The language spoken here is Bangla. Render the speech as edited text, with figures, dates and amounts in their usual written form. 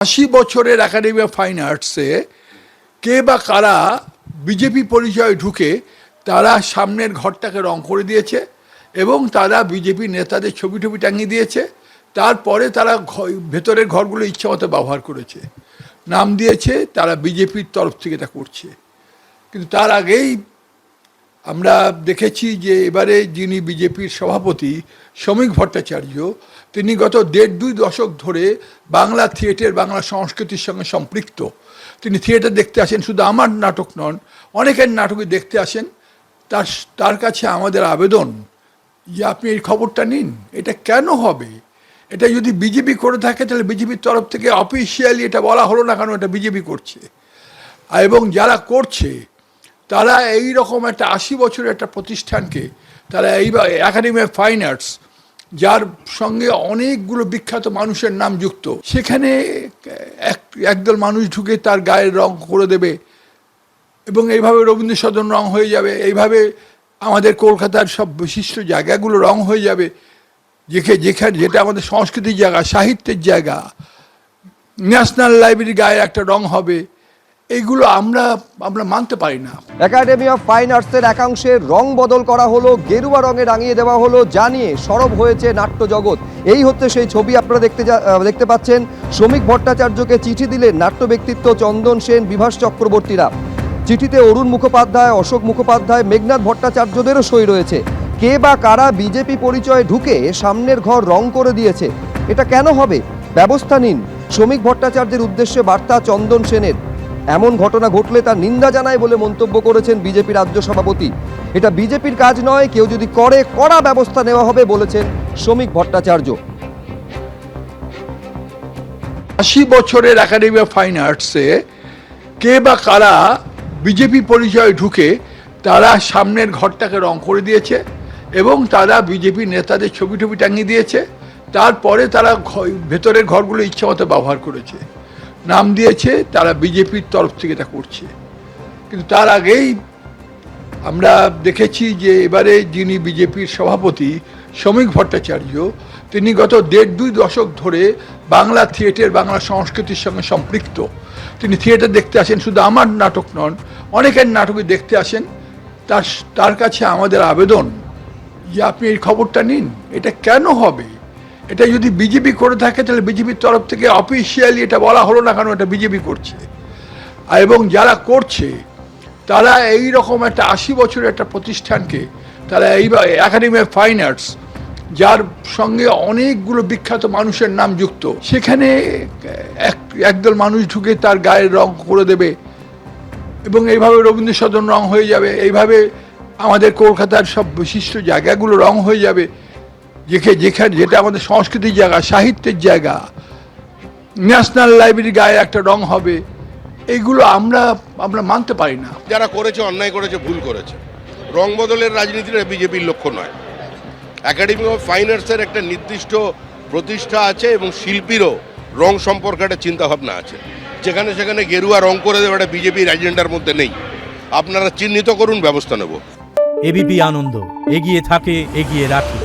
80 বছরের একাডেমি অফ ফাইন আর্টসে কে বা কারা বিজেপি পরিচয়ে ঢুকে তারা সামনের ঘরটাকে রং করে দিয়েছে এবং তারা বিজেপি নেতাদের ছবি টবি টাঙিয়ে দিয়েছে। তারপরে তারা ভেতরের ঘরগুলো ইচ্ছামতো ব্যবহার করেছে, নাম দিয়েছে তারা বিজেপির তরফ থেকে এটা করছে। কিন্তু তার আগেই আমরা দেখেছি যে এবারে যিনি বিজেপির সভাপতি শ্রমিক ভট্টাচার্য, তিনি গত 1.5-2 দশক ধরে বাংলা থিয়েটার, বাংলা সংস্কৃতির সঙ্গে সম্পৃক্ত। তিনি থিয়েটার দেখতে আসেন, শুধু আমার নাটক নন, অনেকের নাটকই দেখতে আসেন। তার কাছে আমাদের আবেদন যে আপনি এই খবরটা নিন। এটা কেন হবে? এটা যদি বিজেপি করে থাকে তাহলে বিজেপির তরফ থেকে অফিসিয়ালি এটা বলা হলো না কেন এটা বিজেপি করছে। এবং যারা করছে তারা এই রকম একটা 80 বছরের একটা প্রতিষ্ঠানকে, তারা এই একাডেমি অফ ফাইন আর্টস, যার সঙ্গে অনেকগুলো বিখ্যাত মানুষের নাম যুক্ত, সেখানে একদল মানুষ ঢুকে তার গায়ের রং করে দেবে এবং এইভাবে রবীন্দ্র সদন রং হয়ে যাবে, এইভাবে আমাদের কলকাতার সব বিশিষ্ট জায়গাগুলো রং হয়ে যাবে, যেটা আমাদের সংস্কৃতির জায়গা, সাহিত্যের জায়গা, ন্যাশনাল লাইব্রেরি গায়ে একটা রং হবে। এইগুলো আমরা মানতে পারি না। একাডেমি অফ ফাইন আর্টসের একাংশের রং বদল করা হলো, গেরুয়া রঙে রাঙিয়ে দেওয়া হলো, জানিয়ে সরব হয়েছে নাট্য জগৎ। এই হচ্ছে সেই ছবি আপনারা দেখতে পাচ্ছেন। শ্রমিক ভট্টাচার্যকে চিঠি দিলেন নাট্য ব্যক্তিত্ব চন্দন সেন, বিভাস চক্রবর্তীরা। চিঠিতে অরুণ মুখোপাধ্যায়, অশোক মুখোপাধ্যায়, মেঘনাথ ভট্টাচার্যদেরও সই রয়েছে। কে বা কারা বিজেপি পরিচয়ে ঢুকে সামনের ঘর রং করে দিয়েছে, এটা কেন হবে? ব্যবস্থা নিন। শ্রমিক ভট্টাচার্যের উদ্দেশ্যে বার্তা চন্দন সেনের। এমন ঘটনা ঘটলে তার নিন্দা জানায় বলে মন্তব্য করেছেন বিজেপি রাজ্য সভাপতি। এটা বিজেপির কাজ নয়, কেউ যদি করে কড়া ব্যবস্থা নেওয়া হবে বলেছেন শ্রমিক ভট্টাচার্য। 80 বছরের একাডেমি অফ ফাইন আর্টসে কে বা কারা বিজেপি পরিচয়ে ঢুকে তারা সামনের ঘরটাকে রং করে দিয়েছে এবং তারা বিজেপি নেতাদের ছবি টবি টাঙিয়ে দিয়েছে। তারপরে তারা ভেতরের ঘরগুলো ইচ্ছামতো ব্যবহার করেছে, নাম দিয়েছে তারা বিজেপির তরফ থেকে এটা করছে। কিন্তু তার আগেই আমরা দেখেছি যে এবারে যিনি বিজেপির সভাপতি শ্রমিক ভট্টাচার্য, তিনি গত 1.5-2 দশক ধরে বাংলা থিয়েটার, বাংলা সংস্কৃতির সঙ্গে সম্পৃক্ত। তিনি থিয়েটার দেখতে আসেন, শুধু আমার নাটক নন, অনেকের নাটকই দেখতে আসেন। তার কাছে আমাদের আবেদন যে আপনি এই খবরটা নিন। এটা কেন হবে? এটা যদি বিজেপি করে থাকে তাহলে বিজেপির তরফ থেকে অফিসিয়ালি এটা বলা হলো না কেন এটা বিজেপি করছে। এবং যারা করছে তারা এই রকম একটা 80 বছরের একটা প্রতিষ্ঠানকে, তারা এই একাডেমি অফ ফাইন আর্টস, যার সঙ্গে অনেকগুলো বিখ্যাত মানুষের নাম যুক্ত, সেখানে একদল মানুষ ঢুকে তার গায়ের রং করে দেবে এবং এইভাবে রবীন্দ্র সদন রং হয়ে যাবে, এইভাবে আমাদের কলকাতার সব বিশিষ্ট জায়গাগুলো রং হয়ে যাবে, যেটা আমাদের সংস্কৃতির জায়গা, সাহিত্যের জায়গা, ন্যাশনাল লাইব্রেরি গায়ে একটা রং হবে। এইগুলো আমরা মানতে পারি না। যারা করেছে অন্যায় করেছে, ভুল করেছে। রং বদলের রাজনীতিটা বিজেপির লক্ষ্য নয়। একাডেমি অফ ফাইন আর্টসের একটা নির্দিষ্ট প্রতিষ্ঠা আছে এবং শিল্পীরও রং সম্পর্কে একটা চিন্তাভাবনা আছে। যেখানে সেখানে গেরুয়া রং করে দেওয়াটা বিজেপির এজেন্ডার মধ্যে নেই। আপনারা চিহ্নিত করুন, ব্যবস্থা নেব। এবিপি আনন্দ এগিয়ে থাকে, এগিয়ে রাখে।